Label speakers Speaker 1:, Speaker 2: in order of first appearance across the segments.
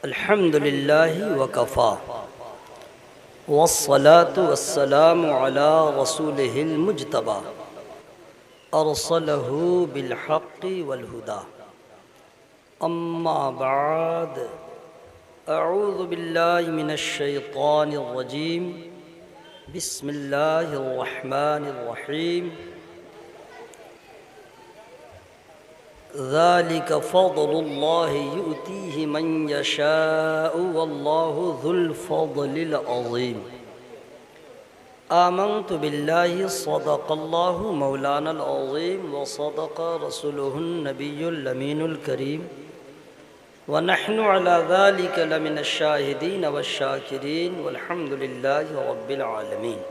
Speaker 1: الحمد للہ وکفا والصلاة والسلام على رسولہ المجتبی ارسلہ بالحق والہدى اما بعد اعوذ باللہ من الشیطان الرجیم بسم اللہ الرحمن الرحیم ذلك فضل الله يؤتيه من يشاء والله ذو الفضل العظيم آمنت بالله صدق الله مولانا العظيم وصدق رسوله النبي الأمين الكريم ونحن على ذلك لمن الشاهدين والشاكرين والحمد لله رب العالمين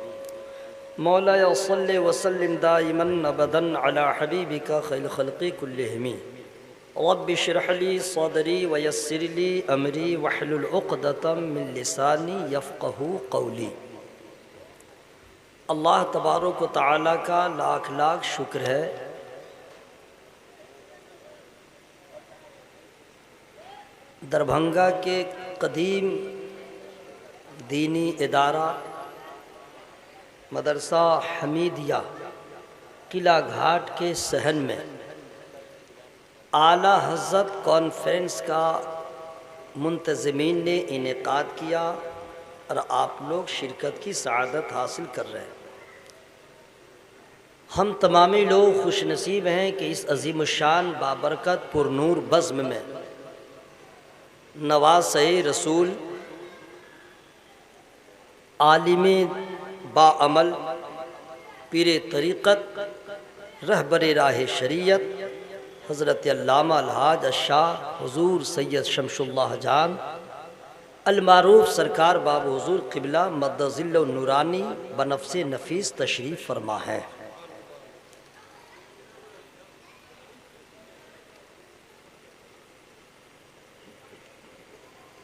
Speaker 1: مولاي صل وسلم دائما ابدا على حبيبك خير الخلق كلهم رب اشرح لي صدري ويسر لي امري واحلل عقدة من لساني يفقهوا قولي۔ اللہ تبارک و تعالیٰ کا لاکھ لاکھ شکر ہے دربھنگا کے قدیم دینی ادارہ مدرسہ حمیدیہ قلعہ گھاٹ کے صحن میں اعلیٰ حضرت کانفرنس کا منتظمین نے انعقاد کیا اور آپ لوگ شرکت کی سعادت حاصل کر رہے ہیں۔ ہم تمامی لوگ خوش نصیب ہیں کہ اس عظیم الشان بابرکت پرنور بزم میں نواسۂ رسول عالم با عمل پیر طریقت رہبر راہ شریعت حضرت علامہ الحاج الشاہ حضور سید شمس اللہ جان المعروف سرکار باب حضور قبلہ مد ظل نورانی بنفس نفیس تشریف فرما ہے۔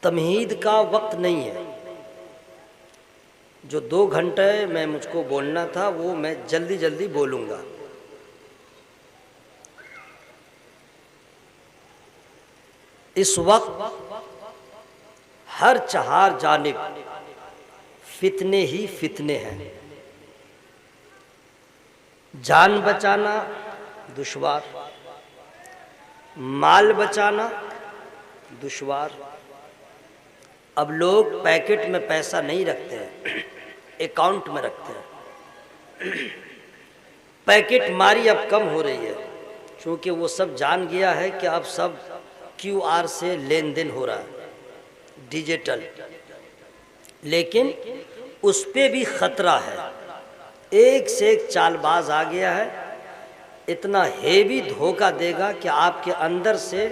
Speaker 1: تمہید کا وقت نہیں ہے، جو 2 گھنٹے میں مجھ کو بولنا تھا وہ میں جلدی جلدی بولوں گا۔ اس وقت ہر چہار جانب فتنے ہی فتنے ہیں، جان بچانا دشوار، مال بچانا دشوار۔ اب لوگ پیکٹ میں پیسہ نہیں رکھتے ہیں، اکاؤنٹ میں رکھتے ہیں۔ پیکٹ ماری اب کم ہو رہی ہے، چونکہ وہ سب جان گیا ہے کہ اب سب کیو آر سے لین دین ہو رہا ہے، ڈیجیٹل، لیکن اس پہ بھی خطرہ ہے۔ ایک سے ایک چال باز آ گیا ہے، اتنا ہیوی دھوکہ دے گا کہ آپ کے اندر سے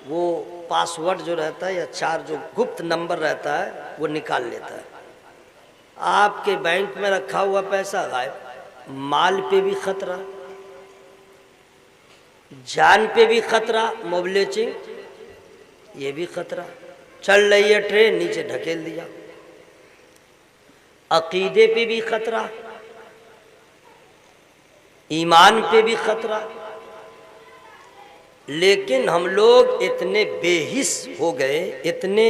Speaker 1: وہ پاسورڈ جو رہتا ہے یا 4 جو گپت نمبر رہتا ہے وہ نکال لیتا ہے۔ آپ کے بینک میں رکھا ہوا پیسہ غائب، مال پہ بھی خطرہ، جان پہ بھی خطرہ، موبلیچنگ یہ بھی خطرہ، چل رہی ہے ٹرین نیچے ڈھکیل دیا، عقیدے پہ بھی خطرہ، ایمان پہ بھی خطرہ۔ لیکن ہم لوگ اتنے بے حس ہو گئے، اتنے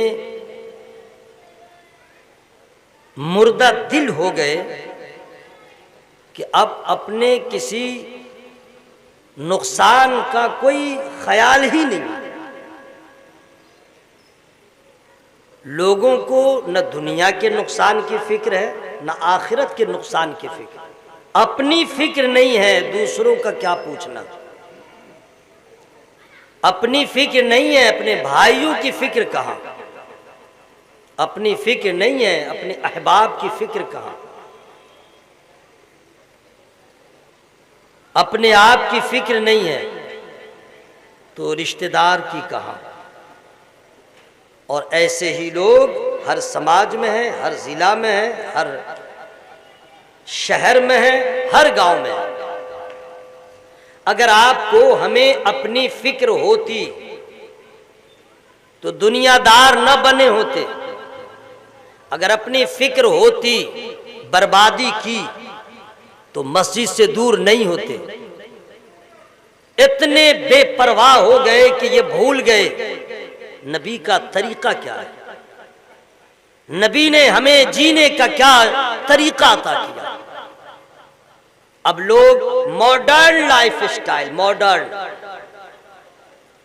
Speaker 1: مردہ دل ہو گئے کہ اب اپنے کسی نقصان کا کوئی خیال ہی نہیں۔ لوگوں کو نہ دنیا کے نقصان کی فکر ہے نہ آخرت کے نقصان کی فکر، اپنی فکر نہیں ہے، دوسروں کا کیا پوچھنا، اپنی فکر نہیں ہے، اپنے بھائیوں کی فکر کہاں، اپنی فکر نہیں ہے، اپنے احباب کی فکر کہاں، اپنے آپ کی فکر نہیں ہے تو رشتہ دار کی کہاں۔ اور ایسے ہی لوگ ہر سماج میں ہیں، ہر ضلع میں ہیں، ہر شہر میں ہیں، ہر گاؤں میں ہیں۔ اگر آپ کو ہمیں اپنی فکر ہوتی تو دنیا دار نہ بنے ہوتے، اگر اپنی فکر ہوتی بربادی کی تو مسجد سے دور نہیں ہوتے۔ اتنے بے پرواہ ہو گئے کہ یہ بھول گئے نبی کا طریقہ کیا ہے، نبی نے ہمیں جینے کا کیا طریقہ عطا کیا۔ اب لوگ ماڈرن لائف سٹائل، ماڈرن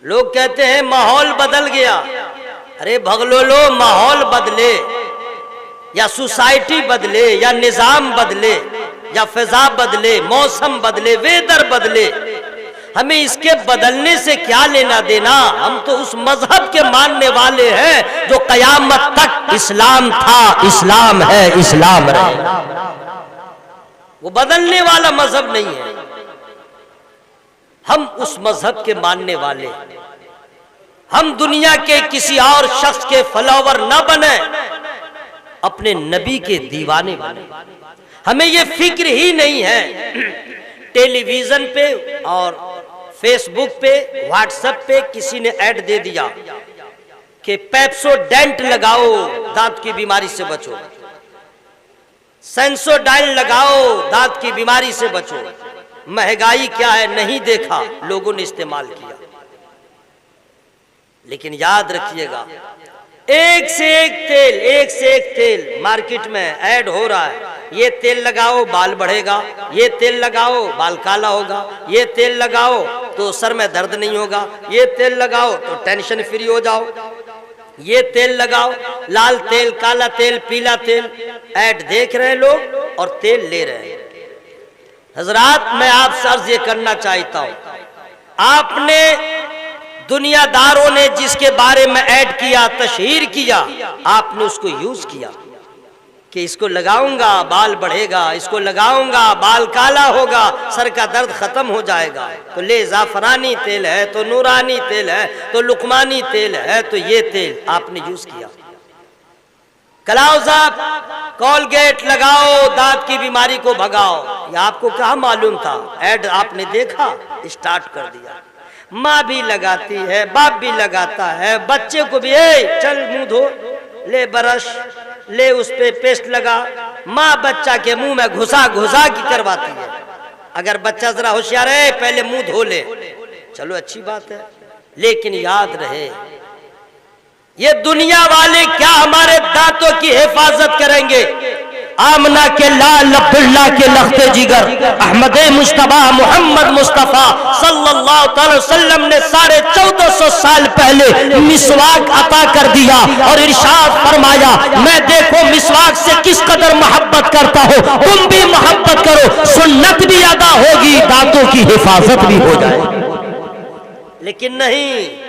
Speaker 1: لوگ کہتے ہیں ماحول بدل گیا۔ ارے بھگلولو، ماحول بدلے یا سوسائٹی بدلے یا نظام بدلے یا فضا بدلے، موسم بدلے، ویدر بدلے، ہمیں اس کے بدلنے سے کیا لینا دینا؟ ہم تو اس مذہب کے ماننے والے ہیں جو قیامت تک اسلام تھا، اسلام ہے، اسلام رہے۔ وہ بدلنے والا مذہب نہیں ہے، ہم اس مذہب کے ماننے والے۔ ہم دنیا کے کسی اور شخص کے فالوور نہ بنیں، اپنے نبی کے دیوانے بنیں۔ ہمیں یہ فکر ہی نہیں ہے ٹیلی ویژن پہ اور فیس بک پہ، واٹس ایپ پہ کسی نے ایڈ دے دیا کہ پیپسوڈینٹ لگاؤ دانت کی بیماری سے بچو، سینسوڈائن لگاؤ دانت کی بیماری سے بچو۔ مہنگائی کیا ہے نہیں دیکھا، لوگوں نے استعمال کیا۔ لیکن یاد رکھیے گا، ایک سے ایک تیل مارکیٹ میں ایڈ ہو رہا ہے۔ یہ تیل لگاؤ بال بڑھے گا، یہ تیل لگاؤ بال کالا ہوگا، یہ تیل لگاؤ تو سر میں درد نہیں ہوگا، یہ تیل لگاؤ تو ٹینشن فری ہو جاؤ، یہ تیل لگاؤ، لال تیل، کالا تیل، پیلا تیل، ایڈ دیکھ رہے ہیں لوگ اور تیل لے رہے ہیں۔ حضرات میں آپ سے عرض یہ کرنا چاہتا ہوں، آپ نے دنیا داروں نے جس کے بارے میں ایڈ کیا، تشہیر کیا، آپ نے اس کو یوز کیا کہ اس کو لگاؤں گا بال بڑھے گا، اس کو لگاؤں گا بال کالا ہوگا، سر کا درد ختم ہو جائے گا، تو لے زعفرانی تیل ہے، تو نورانی تیل ہے، تو لقمانی تیل ہے، تو یہ تیل آپ نے یوز کیا۔ کلاؤز اپ، کولگیٹ لگاؤ دانت کی بیماری کو بھگاؤ، یہ آپ کو کہاں معلوم تھا؟ ایڈ آپ نے دیکھا، اسٹارٹ کر دیا۔ ماں بھی لگاتی ہے، باپ بھی لگاتا ہے، بچے کو بھی چل منہ دھو، لے برش، لے اس پہ پیسٹ لگا۔ ماں بچہ کے منہ میں گھسا کی کرواتی ہے۔ اگر بچہ ذرا ہوشیار ہے پہلے منہ دھو لے، چلو اچھی بات ہے، لیکن یاد رہے یہ دنیا والے کیا ہمارے دانتوں کی حفاظت کریں گے؟ آمنہ کے لال عبداللہ کے لخت جگر احمد مصطفیٰ محمد مصطفیٰ صلی اللہ تعالی وسلم نے 1450 سال پہلے مسواک عطا کر دیا اور ارشاد فرمایا، میں دیکھو مسواک سے کس قدر محبت کرتا ہو، تم بھی محبت کرو، سنت بھی ادا ہوگی، دانتوں کی حفاظت بھی ہو جائے گی۔ لیکن نہیں،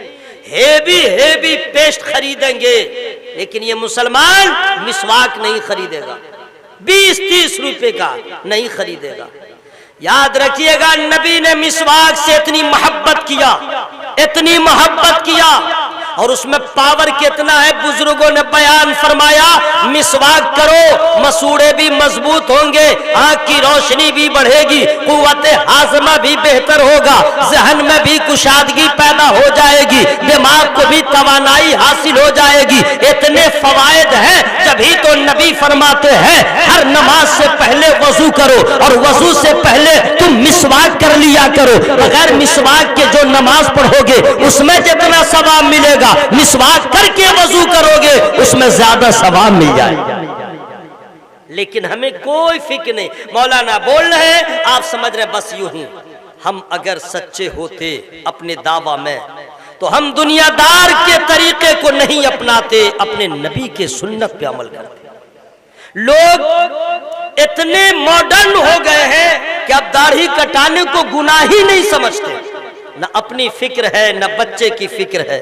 Speaker 1: ہیوی پیسٹ خریدیں گے، لیکن یہ مسلمان مسواک نہیں خریدے گا، 20-30 روپے کا نہیں خریدے گا۔ یاد رکھیے گا، نبی نے مسواک سے اتنی محبت کیا اور اس میں پاور کتنا ہے بزرگوں نے بیان فرمایا، مسواک کرو مسوڑے بھی مضبوط ہوں گے، آنکھ کی روشنی بھی بڑھے گی، قوت ہاضمہ بھی بہتر ہوگا، ذہن میں بھی کشادگی پیدا ہو جائے گی، دماغ کو بھی توانائی حاصل ہو جائے گی۔ اتنے فوائد ہیں، جبھی تو نبی فرماتے ہیں ہر نماز سے پہلے وضو کرو اور وضو سے پہلے تم مسواک کر لیا کرو۔ بغیر مسواک کے جو نماز پڑھو گے اس میں جتنا ثواب ملے گا، مسواک کر کے وضو کرو گے اس میں زیادہ ثواب مل جائے گا۔ لیکن ہمیں کوئی فکر نہیں، مولانا بول رہے ہیں آپ سمجھ رہے بس یوں ہی۔ ہم اگر سچے ہوتے اپنے دعویٰ میں تو ہم دنیا دار کے طریقے کو نہیں اپناتے، اپنے نبی کے سنت پہ عمل کرتے۔ لوگ اتنے ماڈرن ہو گئے ہیں کہ اب داڑھی کٹانے کو گناہ ہی نہیں سمجھتے۔ نہ اپنی فکر ہے، نہ بچے کی فکر ہے،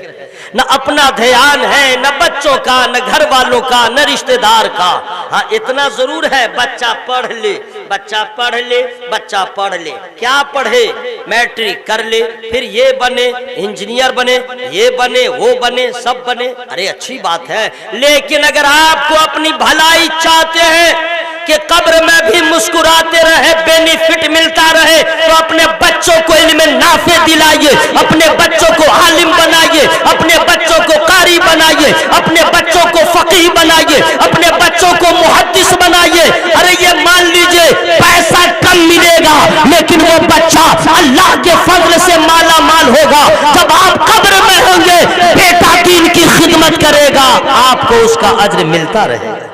Speaker 1: نہ اپنا دھیان ہے، نہ بچوں کا، نہ گھر والوں کا، نہ رشتہ دار کا۔ ہاں اتنا ضرور ہے، بچہ پڑھ لے، کیا پڑھے؟ میٹرک کر لے، پھر یہ بنے، انجینئر بنے، یہ بنے، وہ بنے، سب بنے، ارے اچھی بات ہے، لیکن اگر آپ کو اپنی بھلائی چاہتے ہیں کہ قبر میں بھی مسکراتے رہے، بینیفٹ ملتا رہے، تو اپنے بچوں کو علم نافع دلائیے، اپنے بچوں کو عالم بنائیے، اپنے بچوں کو قاری بنائیے، اپنے بچوں کو فقیہ بنائیے، اپنے بچوں کو محدث بنائیے۔ ارے یہ مان لیجئے پیسہ کم ملے گا لیکن وہ بچہ اللہ کے فضل سے مالا مال ہوگا۔ جب آپ قبر میں ہوں گے، بیٹا دین کی خدمت کرے گا آپ کو اس کا اجر ملتا رہے گا۔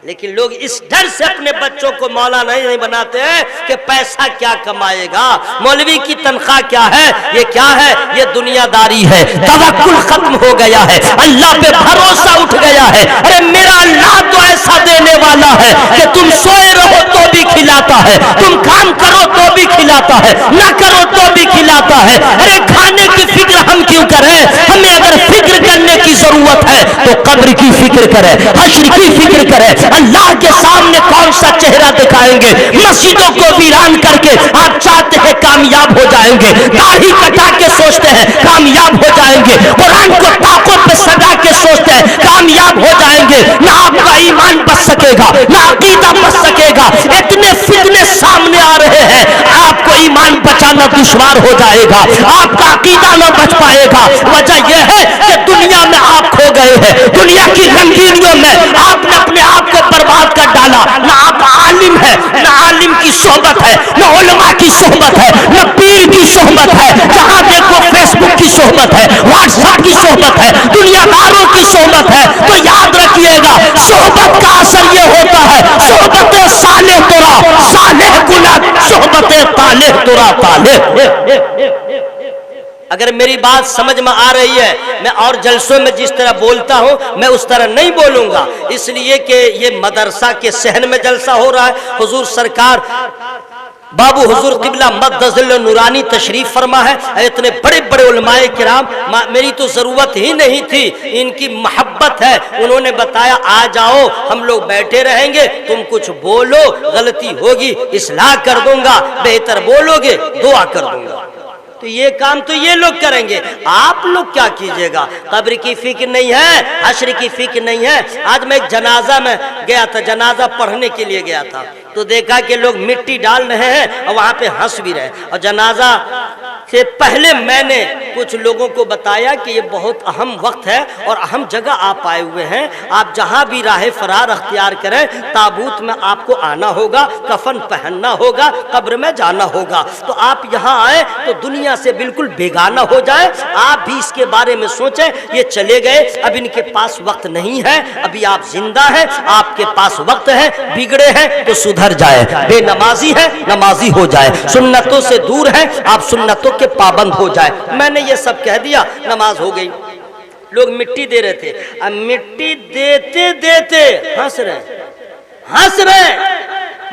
Speaker 1: لیکن لوگ اس ڈر سے اپنے بچوں کو مولانا نہیں بناتے ہیں کہ پیسہ کیا کمائے گا، مولوی کی تنخواہ کیا ہے، یہ کیا ہے، یہ دنیا داری ہے، توکل ختم ہو گیا ہے، اللہ پہ بھروسہ اٹھ گیا ہے۔ ارے میرا اللہ تو ایسا دینے والا ہے کہ تم سوئے رہو تو بھی کھلاتا ہے، تم کام کرو تو بھی کھلاتا ہے، نہ کرو تو بھی کھلاتا ہے۔ ارے کھانے کی فکر ہم کیوں کریں؟ ہمیں اگر فکر کرنے کی ضرورت ہے تو قبر کی فکر کریں، حشر کی فکر کریں۔ اللہ کے سامنے کون سا چہرہ دکھائیں گے؟ مسجدوں کو ویران کر کے آپ چاہتے ہیں کامیاب ہو جائیں گے، داڑھی کٹا کے سوچتے ہیں کامیاب ہو جائیں گے، قرآن کو طاقت پہ سجا کے سوچتے ہیں کامیاب ہو جائیں گے، نہ آپ کا ایمان بچ سکے گا، نہ عقیدہ بچ سکے گا۔ اتنے فتنے سامنے آ رہے ہیں، آپ کو ایمان بچانا دشوار ہو جائے گا، آپ کا عقیدہ نہ بچ پائے گا۔ وجہ یہ ہے کہ دنیا میں آپ کھو گئے ہیں، دنیا کی رنگینیوں میں آپ نے اپنے آپ کو برباد کر ڈالا۔ نہ آپ عالم ہے، نہ عالم کی صحبت ہے، نہ علماء کی صحبت ہے، نہ پیر کی صحبت ہے، جہاں دیکھو فیس بک کی صحبت ہے، واٹس ایپ کی صحبت ہے، دنیا داروں کی صحبت ہے۔ تو یاد رکھیے گا صحبت کا اثر یہ ہوتا ہے، صحبت صالح ترا صالح گنا، صحبت طالح ترا طالح۔ اگر میری بات سمجھ میں آ رہی ہے، میں اور جلسوں میں جس طرح بولتا ہوں میں اس طرح نہیں بولوں گا، اس لیے کہ یہ مدرسہ کے صحن میں جلسہ ہو رہا ہے۔ حضور سرکار بابو حضور قبلہ مدظل نورانی تشریف فرما ہے، اتنے بڑے بڑے علماء کرام، میری تو ضرورت ہی نہیں تھی، ان کی محبت ہے، انہوں نے بتایا آ جاؤ ہم لوگ بیٹھے رہیں گے، تم کچھ بولو، غلطی ہوگی اصلاح کر دوں گا، بہتر بولو گے دعا کر دوں گا۔ تو یہ کام تو یہ لوگ کریں گے، آپ لوگ کیا کیجئے گا؟ قبر کی فکر نہیں ہے، حشر کی فکر نہیں ہے۔ آج میں ایک جنازہ میں گیا تھا، جنازہ پڑھنے کے لیے گیا تھا، تو دیکھا کہ لوگ مٹی ڈال رہے ہیں اور وہاں پہ ہنس بھی رہے، اور جنازہ سے پہلے میں نے کچھ لوگوں کو بتایا کہ یہ بہت اہم وقت ہے اور اہم جگہ آپ آئے ہوئے ہیں، آپ جہاں بھی راہ فرار اختیار کریں، تابوت میں آپ کو آنا ہوگا، کفن پہننا ہوگا، قبر میں جانا ہوگا، تو آپ یہاں آئے تو دنیا سے بالکل بیگانہ ہو جائے۔ آپ بھی اس کے بارے میں سوچیں، یہ چلے گئے، اب ان کے پاس وقت نہیں ہے، ابھی آپ زندہ ہیں، آپ کے پاس وقت ہے، بگڑے ہیں تو سدھر جائے، بے نمازی ہے نمازی ہو جائے، سنتوں سے دور ہیں آپ سنتوں کے پابند ہو جائے۔ میں نے یہ سب کہہ دیا، نماز ہو گئی، لوگ مٹی دے رہے تھے، اب مٹی دیتے دیتے ہنس رہے،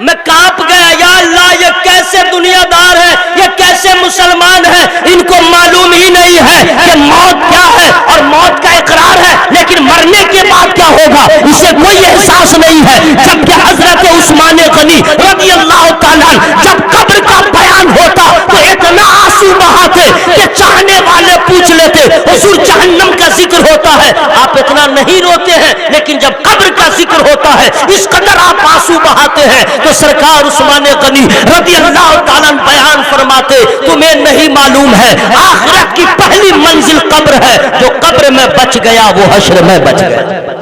Speaker 1: میں کانپ گیا، یا اللہ یہ کیسے دنیا دار ہے، یہ کیسے مسلمان ہے، ان کو معلوم ہی نہیں ہے کہ موت کیا ہے اور موت کا اقرار ہے، لیکن مرنے کے بعد کیا ہوگا اسے کوئی احساس نہیں ہے۔ جبکہ حضرت عثمان غنی رضی اللہ تعالیٰ جب قبر کا بیان ہوتا تو اتنا آنسو بہاتے کہ چاہنے والے پوچھ لیتے حضور جہنم کا ذکر ہوتا ہے آپ اتنا نہیں روتے ہیں، لیکن جب قبر کا ذکر ہوتا ہے اس قدر آپ آنسو بہاتے ہیں۔ تو سرکار عثمان غنی رضی اللہ تعالیٰ بیان فرماتے تمہیں نہیں معلوم ہے آخرت کی پہلی منزل قبر ہے، جو قبر میں بچ گیا وہ حشر میں بچ گیا۔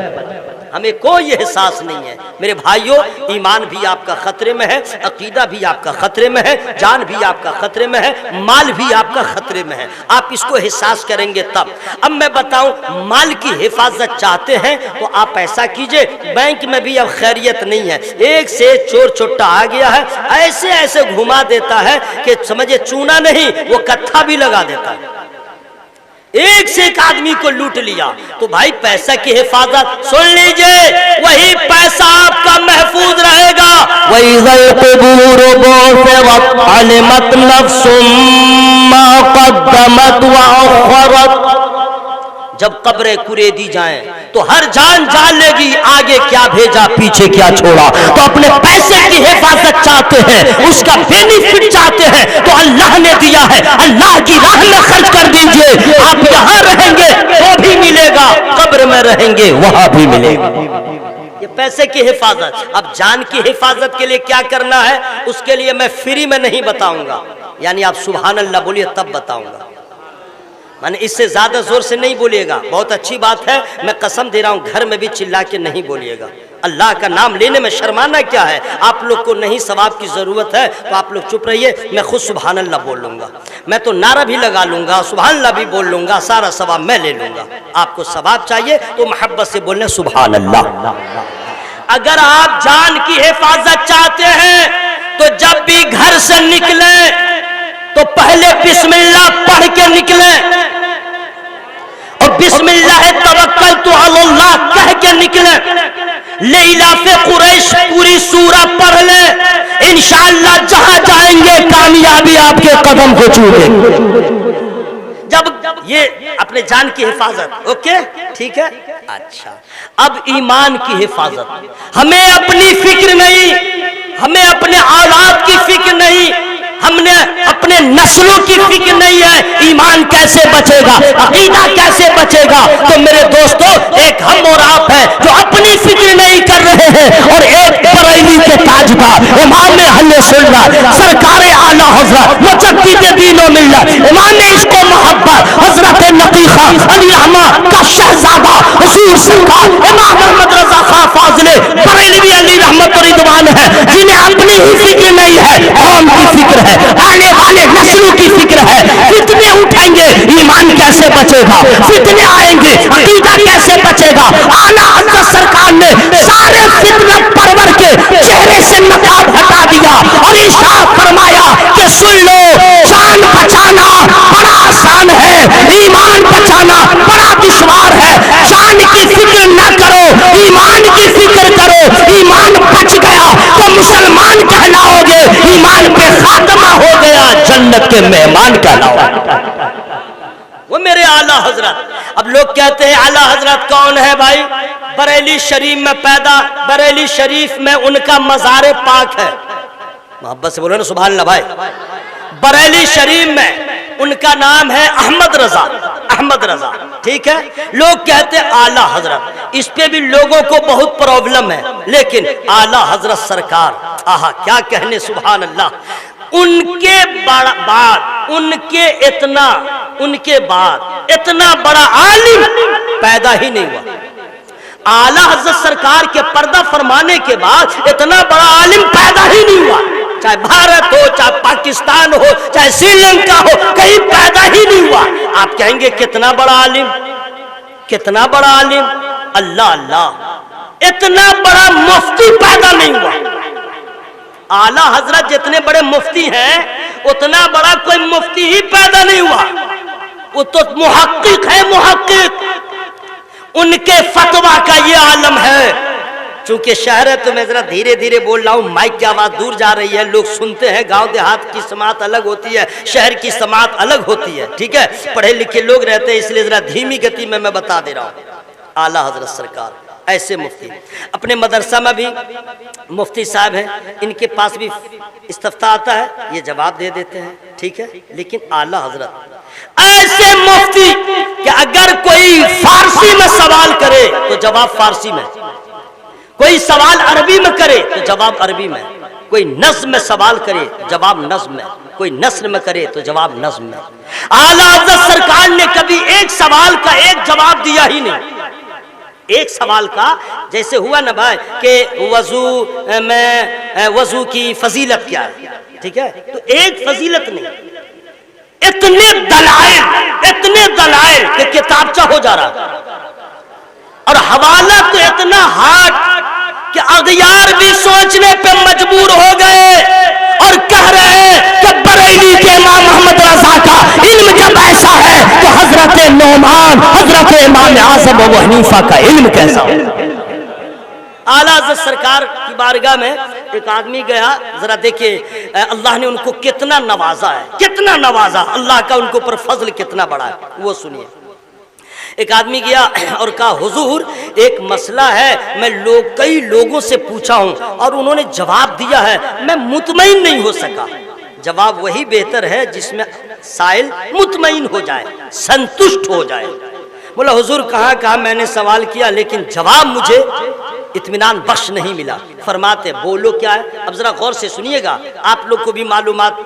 Speaker 1: ہمیں کوئی احساس نہیں ہے میرے بھائیوں، ایمان بھی آپ کا خطرے میں ہے، عقیدہ بھی آپ کا خطرے میں ہے، جان بھی آپ کا خطرے میں ہے، مال بھی آپ کا خطرے میں ہے، آپ اس کو احساس کریں گے تب۔ اب میں بتاؤں، مال کی حفاظت چاہتے ہیں تو آپ ایسا کیجئے، بینک میں بھی اب خیریت نہیں ہے، ایک سے چور چٹا آ گیا ہے، ایسے ایسے گھما دیتا ہے کہ سمجھے چونا نہیں وہ کتھا بھی لگا دیتا ہے، ایک سے ایک آدمی کو لوٹ لیا۔ تو بھائی پیسہ کی حفاظت سن لیجئے، وہی پیسہ آپ کا محفوظ رہے گا۔ وَإِذَا الْقُبُورُ بُعْثِرَتْ عَلِمَتْ نَفْسٌ مَّا قَدَّمَتْ وَأَخَّرَتْ، جب قبریں کریدی جائیں تو ہر جان جان لے گی آگے کیا بھیجا پیچھے کیا چھوڑا۔ تو اپنے پیسے کی حفاظت چاہتے ہیں، اس کا بینیفٹ چاہتے ہیں تو اللہ نے دیا ہے، اللہ کی راہ میں خرچ کر دیجئے، آپ یہاں رہیں گے وہ بھی ملے گا، قبر میں رہیں گے وہاں بھی ملے گا۔ یہ پیسے کی حفاظت۔ اب جان کی حفاظت کے لیے کیا کرنا ہے اس کے لیے میں فری میں نہیں بتاؤں گا، یعنی آپ سبحان اللہ بولیے تب بتاؤں گا، میں نے اس سے زیادہ زور سے نہیں بولیے گا، بہت اچھی بات ہے، میں قسم دے رہا ہوں گھر میں بھی چلا کے نہیں بولیے گا، اللہ کا نام لینے میں شرمانا کیا ہے؟ آپ لوگ کو نہیں ثواب کی ضرورت ہے تو آپ لوگ چپ رہیے، میں خود سبحان اللہ بول لوں گا، میں تو نعرہ بھی لگا لوں گا، سبحان اللہ بھی بول لوں گا، سارا ثواب میں لے لوں گا۔ آپ کو ثواب چاہیے تو محبت سے بولنے سبحان اللہ۔ اگر آپ جان کی حفاظت چاہتے ہیں تو جب بھی گھر سے نکلیں تو پہلے بسم اللہ پڑھ کے نکلیں، اور بسم اللہ توکلت علی اللہ کہہ کے نکلیں۔ لإلاف قریش پوری سورہ پڑھ لیں، انشاءاللہ جہاں جائیں گے کامیابی آپ کے قدم کو چھوئے۔ جب یہ اپنے جان کی حفاظت، اوکے ٹھیک ہے۔ اچھا، اب ایمان کی حفاظت، ہمیں اپنی فکر نہیں، ہمیں اپنے اولاد کی فکر نہیں، ہم نے اپنے نسلوں کی فکر نہیں ہے، ایمان کیسے بچے گا، عقیدہ کیسے بچے گا؟ تو میرے دوستو، ایک ہم اور آپ ہیں جو اپنی فکر نہیں کر رہے ہیں، اور ایک بریلی کے تاجدار امام اہل سنت سرکار اعلیٰ حضرت مجدد دین و ملت امام عشق و محبت حضرت نقی خان علی احمد کا شہزادہ حضور سرکار امام محمد رضا خان فاضل بریلوی علی رحمت و رضوان ہے، جنہیں اپنی ہی فکر نہیں ہے، قوم کی فکر ہے، آنے والے نسلوں کی فکر ہے۔ فتنے اٹھیں گے، ایمان کیسے بچے گا؟ فتنے آئیں گے، عقیدہ کیسے بچے گا؟ اعلیٰ حضرت سرکار نے سارے فتنہ پرور کے چہرے سے نقاب ہٹا دیا اور ارشاد فرمایا کہ سن لو، جان بچانا بڑا آسان ہے، ایمان بچانا بڑا دشوار ہے۔ جان کی فکر نہ کرو، ایمان کی فکر کرو۔ ایمان بچ گیا تو مسلمان کہلاؤ گے، ایمان پہ خاتمہ ہو گیا جنت کے مہمان کہلاؤ گے۔ وہ میرے اعلیٰ حضرت، اب لوگ کہتے ہیں اعلیٰ حضرت کون ہے بھائی؟ بریلی شریف میں پیدا، بریلی شریف میں ان کا مزار پاک ہے، محبت سے بولو نا سبحان اللہ بھائی۔ بریلی شریف میں ان کا نام ہے احمد رضا، احمد رضا، ٹھیک ہے۔ لوگ کہتے ہیں اعلیٰ حضرت، اس پہ بھی لوگوں کو بہت پرابلم ہے، لیکن اعلیٰ حضرت سرکار، آہا کیا کہنے سبحان اللہ، ان کے بعد ان کے بعد اتنا بڑا عالم پیدا ہی نہیں ہوا۔ اعلیٰ حضرت سرکار کے پردہ فرمانے کے بعد اتنا بڑا عالم پیدا ہی نہیں ہوا، چاہے بھارت ہو، چاہے پاکستان ہو، چاہے سری لنکا ہو، کہیں پیدا ہی نہیں ہوا۔ آپ کہیں گے کتنا بڑا عالم، کتنا بڑا عالم، اللہ اللہ، اتنا بڑا مفتی پیدا نہیں ہوا۔ اعلیٰ حضرت جتنے بڑے مفتی ہیں اتنا بڑا کوئی مفتی ہی پیدا نہیں ہوا، وہ تو محقق ہے، محقق۔ ان کے فتویٰ کا یہ عالم ہے، چونکہ شہر ہے تو میں ذرا دھیرے دھیرے بول رہا ہوں، مائک کی آواز دور جا رہی ہے، لوگ سنتے ہیں، گاؤں دیہات کی سماعت الگ ہوتی ہے، شہر کی سماعت الگ ہوتی ہے، ٹھیک ہے، پڑھے لکھے لوگ رہتے ہیں، اس لیے ذرا دھیمی گتی میں بتا دے رہا ہوں۔ اعلیٰ حضرت سرکار ایسے مفتی، اپنے مدرسہ میں بھی مفتی صاحب ہیں، ان کے پاس بھی استفتاء آتا ہے، یہ جواب دے دیتے ہیں، ٹھیک ہے، لیکن اعلیٰ حضرت ایسے مفتی کہ اگر کوئی فارسی میں سوال کرے تو جواب فارسی میں، کوئی سوال عربی میں کرے تو جواب عربی میں، کوئی نظم میں سوال کرے جواب نظم میں، کوئی نثر میں کرے تو جواب نظم میں۔ اعلیٰ حضرت سرکار نے کبھی ایک سوال کا ایک جواب دیا ہی نہیں، ایک سوال کا، جیسے ہوا نا بھائی کہ وضو کی فضیلت کیا ہے، ٹھیک ہے، تو ایک فضیلت نہیں، اتنے دلائل کہ کتابچہ ہو جا رہا، اور حوالہ تو اتنا ہارڈ کہ اغیار بھی سوچنے پہ مجبور ہو گئے اور کہہ رہے ہیں کہ بریلی کے امام محمد رضا کا علم جب ایسا ہے تو حضرت نعمان، حضرت امام اعظم ابو حنیفہ کا علم کیسا ہو؟ اعلیٰ حضرت سرکار کی بارگاہ میں ایک آدمی گیا، ذرا دیکھیں اللہ نے ان کو کتنا نوازا ہے، کتنا نوازا، اللہ کا ان کو پر فضل کتنا بڑا ہے، وہ سنیے۔ ایک آدمی گیا اور کہا حضور ایک مسئلہ ہے، میں کئی لوگوں سے پوچھا ہوں اور انہوں نے جواب دیا ہے، میں مطمئن نہیں ہو سکا۔ جواب وہی بہتر ہے جس میں سائل مطمئن ہو جائے، سنتشٹ ہو جائے۔ بولا حضور کہاں میں نے سوال کیا لیکن جواب مجھے اطمینان بخش نہیں ملا۔ فرماتے بولو کیا ہے؟ اب ذرا غور سے سنیے گا، آپ لوگ کو بھی معلومات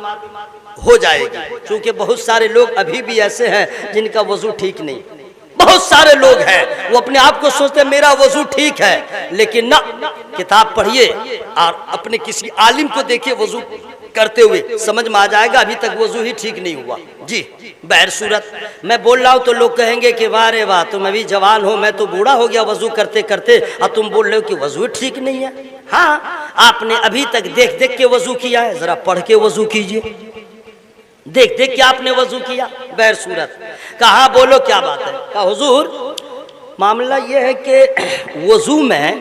Speaker 1: ہو جائے گی، کیونکہ بہت سارے لوگ ابھی بھی ایسے ہیں جن کا وضو ٹھیک نہیں، بہت سارے لوگ ہیں وہ اپنے آپ کو سوچتے ہیں میرا وضو ٹھیک ہے، لیکن نہ، کتاب پڑھیے اور اپنے کسی عالم کو دیکھیے وضو کرتے ہوئے، سمجھ میں آ جائے گا ابھی تک وضو ہی ٹھیک نہیں ہوا۔ جی بہر صورت میں بول رہا ہوں تو لوگ کہیں گے کہ واہ رے واہ، تم ابھی جوان ہو، میں تو بوڑھا ہو گیا وضو کرتے کرتے، اور تم بول رہے ہو کہ وضو ٹھیک نہیں ہے۔ ہاں، آپ نے ابھی تک دیکھ دیکھ کے وضو کیا ہے، ذرا پڑھ کے وضو کیجئے۔ دیکھ دیکھ کے آپ نے وضو کیا، بہر صورت کہا بولو کیا بات ہے؟ کہا حضور معاملہ یہ ہے کہ وضو میں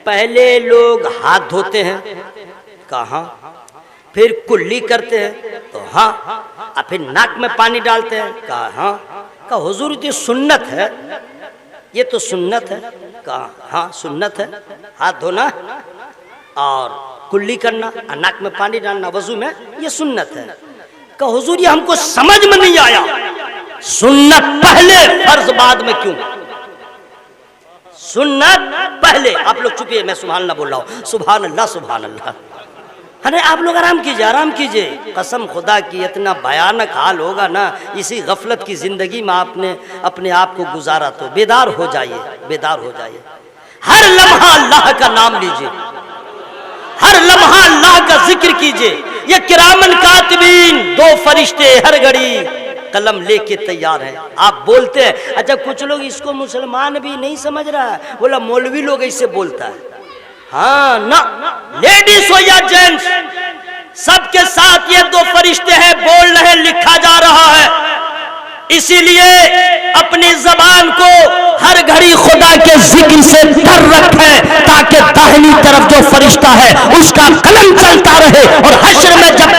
Speaker 1: پہلے لوگ ہاتھ دھوتے ہیں، کہاں، پھر کلی کرتے ہیں، تو ہاں، اور پھر ناک میں پانی ڈالتے ہیں، کہا ہاں۔ کہا حضور یہ سنت ہے، یہ تو سنت ہے، کہا ہاں سنت ہے، ہاتھ دھونا اور کلی کرنا اور ناک میں پانی ڈالنا وضو میں، یہ سنت ہے۔ کہ حضور یہ ہم کو سمجھ میں نہیں آیا، سنت پہلے فرض بعد میں کیوں؟ سنت پہلے، آپ لوگ چپیے، میں سبحان اللہ بول رہا ہوں، سبحان اللہ سبحان اللہ۔ ارے آپ لوگ آرام کیجئے، آرام کیجئے، قسم خدا کی اتنا بھیانک حال ہوگا نا اسی غفلت کی زندگی میں آپ نے اپنے آپ کو گزارا، تو بیدار ہو جائیے، بیدار ہو جائیے، ہر لمحہ اللہ کا نام لیجئے، ہر لمحہ اللہ کا ذکر کیجئے۔ یہ کرامن کاتبین، دو فرشتے ہر گھڑی قلم لے کے تیار ہیں، آپ بولتے ہیں۔ اچھا کچھ لوگ اس کو مسلمان بھی نہیں سمجھ رہا ہے، بولا مولوی لوگ ایسے بولتا ہے۔ ہاں نہ، لیڈیز ہو یا جینٹس، سب کے ساتھ یہ دو فرشتے ہیں، بول رہے، لکھا جا رہا ہے۔ اسی لیے اپنی زبان کو ہر گھڑی خدا کے ذکر سے تر رکھیں، تاکہ داہنی طرف جو فرشتہ ہے اس کا قلم چلتا رہے، اور حشر میں جب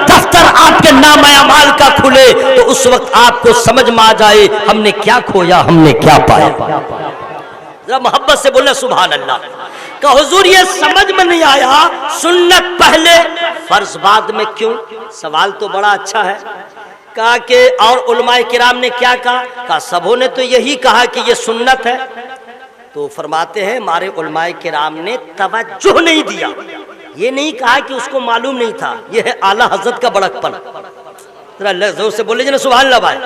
Speaker 1: دفتر آپ کے نام اعمال کا کھلے تو اس وقت آپ کو سمجھ میں آ جائے ہم نے کیا کھویا، ہم نے کیا پایا۔ ذرا محبت سے بولنا سبحان اللہ۔ کہ حضور یہ سمجھ میں نہیں آیا، سنت پہلے فرض بعد میں کیوں؟ سوال تو بڑا اچھا ہے۔ کہا کہ اور علماء کرام نے کیا کہا؟ کہا سبوں نے تو یہی کہا کہ یہ سنت ہے۔ تو فرماتے ہیں ہمارے علماء کرام نے توجہ نہیں دیا، یہ نہیں کہا کہ اس کو معلوم نہیں تھا، یہ ہے اعلیٰ حضرت کا بڑک پن۔ ذرا زور سے بولے جی نا سبحان اللہ بھائی۔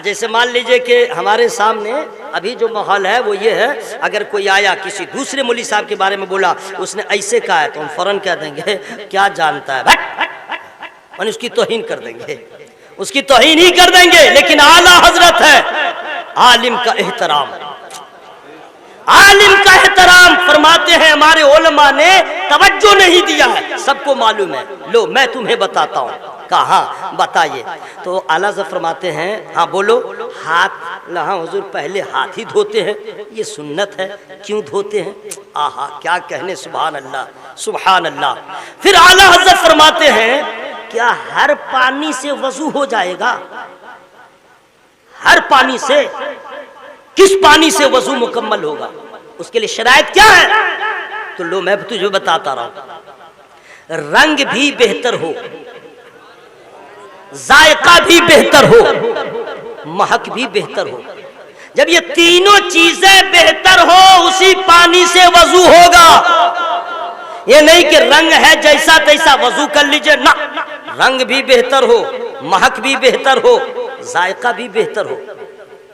Speaker 1: جیسے مان لیجئے کہ ہمارے سامنے ابھی جو ماحول ہے وہ یہ ہے، اگر کوئی آیا کسی دوسرے مولوی صاحب کے بارے میں بولا، اس نے ایسے کہا ہے، تو ہم فوراً کہہ دیں گے کیا جانتا ہے، اس کی توہین کر دیں گے، اس کی توہین ہی کر دیں گے۔ لیکن اعلیٰ حضرت ہے، عالم کا احترام، عالم کا احترام فرماتے ہیں ہمارے علماء نے توجہ نہیں دیا ہے، سب کو معلوم ہے، لو میں تمہیں بتاتا ہوں۔ کہا بتائیے۔ تو اعلیٰ حضرت فرماتے ہیں ہاں بولو، ہاتھ، ہاں حضور پہلے ہاتھ ہی دھوتے ہیں، یہ سنت ہے، کیوں دھوتے ہیں؟ آہا کیا کہنے، سبحان اللہ سبحان اللہ۔ پھر اعلیٰ حضرت فرماتے ہیں کیا ہر پانی سے وضو ہو جائے گا؟ ہر پانی سے؟ کس پانی سے وضو مکمل ہوگا؟ اس کے لیے شرائط کیا ہے؟ تو لو میں تجھے بتاتا رہا ہوں، رنگ بھی بہتر ہو، ذائقہ بھی بہتر ہو، مہک بھی بہتر ہو۔ جب یہ تینوں چیزیں بہتر ہو اسی پانی سے وضو ہوگا۔ یہ نہیں کہ رنگ ہے جیسا تیسا وضو کر لیجئے، نہ، رنگ بھی بہتر ہو، مہک بھی بہتر ہو، ذائقہ بھی بہتر ہو۔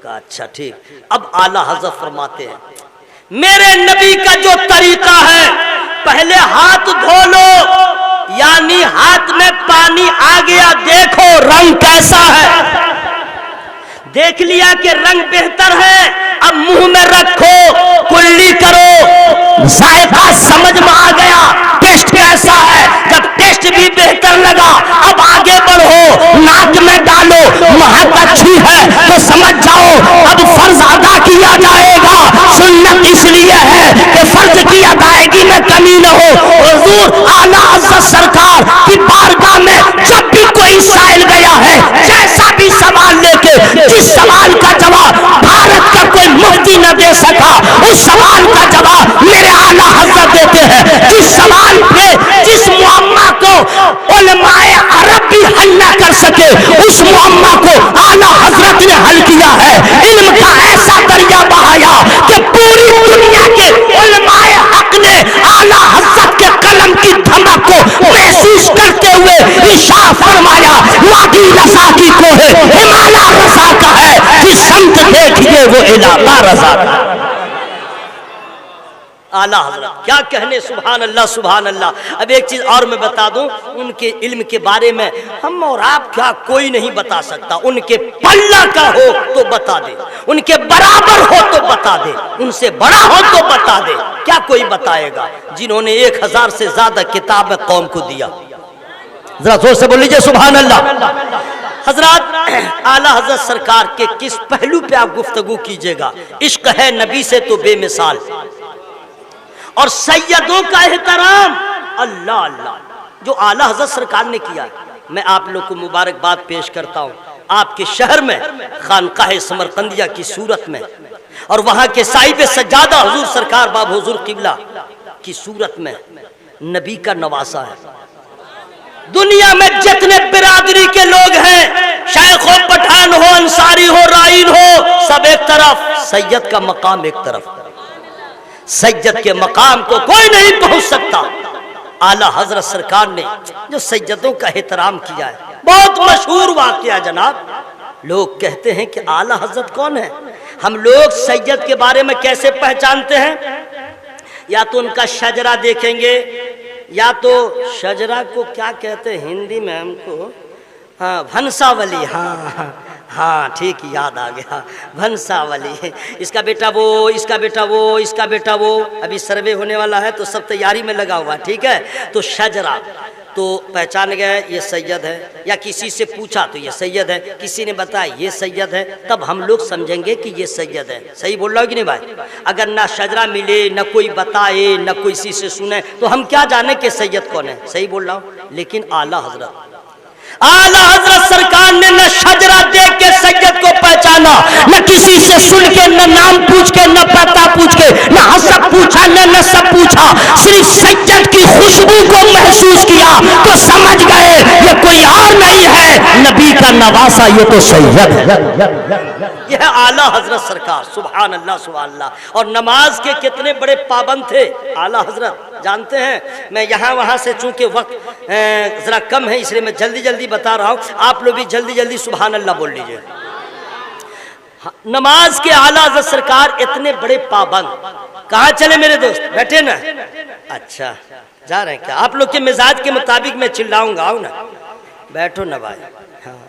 Speaker 1: کہا اچھا ٹھیک۔ اب اعلیٰ حضرت فرماتے ہیں میرے نبی کا جو طریقہ ہے، پہلے ہاتھ دھو لو، یعنی ہاتھ میں پانی آ گیا، دیکھو رنگ کیسا ہے، دیکھ لیا کہ رنگ بہتر ہے، اب منہ میں رکھو، کلی کرو، ذائقہ سمجھ میں آ گیا، ٹیسٹ کیسا ہے، جب ٹیسٹ بھی بہتر لگا اب آگے بڑھو، ناک میں ڈالو، مہک اچھی ہے تو سمجھ جاؤ اب فرض ادا کیا جائے گا۔ سنت اس لیے ہے کہ فرض کی ادائیگی میں کمی نہ ہو۔ حضور اعلیٰ حضرت سرکار کی بارگاہ میں جب بھی کوئی سائل گیا ہے، جیسا بھی سوال لے کے، جس سوال کا جواب بھارت کا کوئی مفتی نہ دے سکا، اس سوال کا جواب میرے اعلیٰ حضرت دیتے ہیں۔ جس سوال پہ، جس معمہ کو علماء عرب بھی حل نہ کر سکے، اس معمہ کو اعلیٰ حضرت نے حل کیا ہے۔ علم کا ایسا دریا بہایا کہ پوری دنیا کے علماء حق نے اعلیٰ حضرت کے قلم کی دھمک کو محسوس کرتے ہوئے ارشاد فرمایا، وادی رضا کی کوہ ہمالیہ رضا کا ہے، جس وہ علاقہ رضا تھا۔ اعلیٰ حضرت کیا کہنے، سبحان اللہ سبحان اللہ۔ اب ایک چیز اور میں بتا دوں، ان کے علم کے بارے میں ہم اور آپ کیا کوئی نہیں بتا سکتا۔ ان کے پلہ کا ہو تو بتا دے، ان کے برابر ہو تو بتا دے، ان سے بڑا ہو تو بتا دے، کیا کوئی بتائے گا؟ جنہوں نے 1000 سے زیادہ کتاب قوم کو دیا، ذرا زور سے بول لیجئے سبحان اللہ۔ حضرات اعلیٰ حضرت سرکار کے کس پہلو پہ آپ گفتگو کیجئے گا؟ عشق ہے نبی سے تو بے مثال، اور سیدوں کا احترام، اللہ اللہ جو اعلیٰ حضرت سرکار نے کیا۔ میں آپ لوگ کو مبارکباد پیش کرتا ہوں، آپ کے شہر میں خانقاہ سمرقندیہ کی صورت میں، اور وہاں کے صاحب سجادہ حضور سرکار باب حضور قبلہ کی صورت میں نبی کا نواسا ہے۔ دنیا میں جتنے برادری کے لوگ ہیں، شیخ ہو، پٹھان ہو، انصاری ہو، رائن ہو، سب ایک طرف، سید کا مقام ایک طرف۔ سید کے مقام کو کوئی نہیں پہنچ سکتا۔ اعلیٰ حضرت سرکار نے جو سیدوں کا احترام کیا ہے، بہت مشہور واقعہ جناب۔ لوگ کہتے ہیں کہ اعلیٰ حضرت کون ہے؟ ہم لوگ سید کے بارے میں کیسے پہچانتے ہیں؟ یا تو ان کا شجرہ دیکھیں گے، یا تو شجرہ کو کیا کہتے ہیں ہندی میں ہم کو، ہاں بھنساولی، ہاں ٹھیک یاد آ گیا، بھنساولی، اس کا بیٹا وہ، اس کا بیٹا وہ، اس کا بیٹا وہ، ابھی سروے ہونے والا ہے تو سب تیاری میں لگا ہوا ہے، ٹھیک ہے؟ تو شجرہ تو پہچان گئے یہ سید ہے، یا کسی سے پوچھا تو یہ سید ہے، کسی نے بتایا یہ سید ہے، تب ہم لوگ سمجھیں گے کہ یہ سید ہے۔ صحیح بول رہا ہو کہ نہیں بھائی؟ اگر نہ شجرہ ملے، نہ کوئی بتائے، نہ کوئی کسی سے سنے، تو ہم کیا جانے کہ سید کون ہے؟ صحیح بول رہا ہوں؟ لیکن اعلیٰ حضرت سرکار نے نہ شجرہ دیکھ کے سید کو پہچانا، نہ کسی سے سن کے، نہ نام پوچھ کے، نہ پتہ پوچھ کے، نہ حسب پوچھا، نہ نسب پوچھا، صرف سید کی خوشبو کو محسوس کیا تو سمجھ گئے یہ کوئی اور نہیں ہے، نبی کا نواسا، یہ تو سید ہے۔ یہ ہے اعلیٰ حضرت سرکار، سبحان اللہ سبحان اللہ۔ اور نماز کے کتنے بڑے پابند تھے اعلیٰ حضرت، جانتے ہیں؟ میں یہاں وہاں سے چونکہ وقت ذرا کم ہے، اس لیے میں جلدی جلدی بتا رہا ہوں، آپ لوگ بھی جلدی جلدی سبحان اللہ بول لیجئے۔ نماز کے اعلیٰ حضرت سرکار اتنے بڑے پابند، کہاں چلے میرے دوست؟ بیٹھے نا؟ اچھا جا رہے ہیں کیا؟ آپ لوگ کے مزاج کے مطابق میں چلاؤں گا، آؤ نا، بیٹھو نا بھائی۔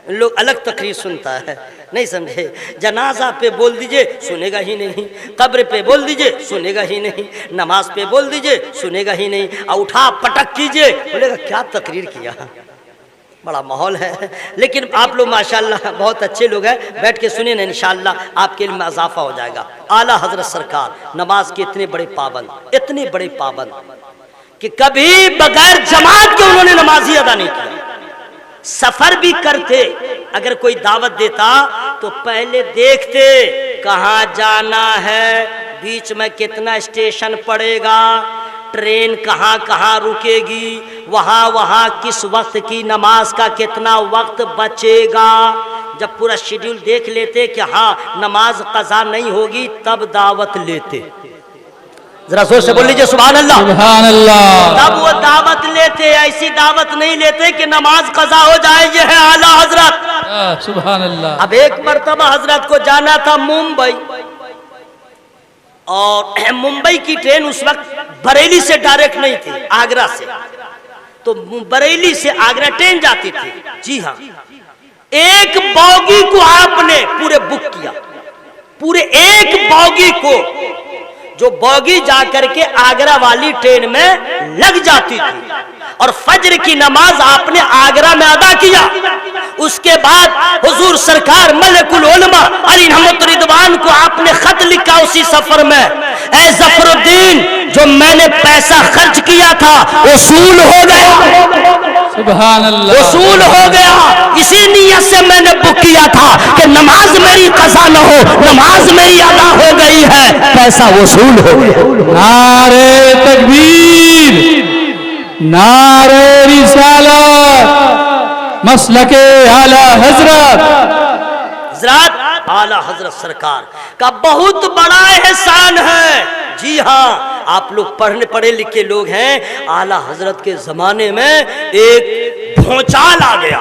Speaker 1: ان لوگ الگ تقریر سنتا ہے، نہیں سمجھے؟ جنازہ پہ بول دیجئے سنے گا ہی نہیں، قبر پہ بول دیجئے سنے گا ہی نہیں، نماز پہ بول دیجئے سنے گا ہی نہیں، اٹھا پٹک کیجئے بولے گا کیا تقریر کیا، بڑا ماحول ہے۔ لیکن آپ لوگ ماشاءاللہ بہت اچھے لوگ ہیں، بیٹھ کے سنیں نا، انشاءاللہ آپ کے علم میں اضافہ ہو جائے گا۔ اعلیٰ حضرت سرکار نماز کے اتنے بڑے پابند، اتنے بڑے پابند کہ کبھی بغیر جماعت کے انہوں نے نماز ہی ادا نہیں کیا۔ سفر بھی کرتے، اگر کوئی دعوت دیتا تو پہلے دیکھتے کہاں جانا ہے، بیچ میں کتنا اسٹیشن پڑے گا، ٹرین کہاں کہاں رکے گی، وہاں کس وقت کی نماز کا کتنا وقت بچے گا۔ جب پورا شیڈیول دیکھ لیتے کہ ہاں نماز قضا نہیں ہوگی، تب دعوت لیتے۔ ذرا زور سے بول لیجئے سبحان اللہ سبحان اللہ۔ تب وہ دعوت لیتے، ایسی دعوت نہیں لیتے کہ نماز قضا ہو جائے۔ یہ ہے اعلیٰ حضرت،
Speaker 2: سبحان اللہ۔
Speaker 1: اب ایک مرتبہ حضرت کو جانا تھا ممبئی، اور ممبئی کی ٹرین اس وقت بریلی سے ڈائریکٹ نہیں تھی، آگرہ سے، تو بریلی سے آگرہ ٹرین جاتی تھی۔ جی ہاں، ایک بوگی کو آپ نے پورے بک کیا، پورے ایک بوگی کو، جو بوگی جا کر کے آگرہ والی ٹرین میں لگ جاتی تھی، اور فجر کی نماز آپ نے آگرہ میں ادا کیا۔ اس کے بعد حضور سرکار ملک العلماء علی رحمت رضوان کو آپ نے خط لکھا اسی سفر میں، اے ظفر الدین، جو میں نے پیسہ خرچ کیا تھا وصول ہو گیا،
Speaker 2: سبحان اللہ،
Speaker 1: وصول ہو گیا۔ اسی نیت سے میں نے بک کیا تھا کہ نماز میری قضا نہ ہو، نماز میری ادا ہو گئی ہے، پیسہ وصول ہو گیا۔
Speaker 2: نعرہ تکبیر، نعرہ رسالت، مسلک اعلیٰ حضرت۔
Speaker 1: حضرات اعلیٰ حضرت سرکار کا بہت بڑا احسان ہے۔ جی ہاں، آپ لوگ پڑھے لکھے لوگ ہیں، اعلیٰ حضرت کے زمانے میں ایک بھونچال آ گیا،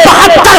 Speaker 1: 72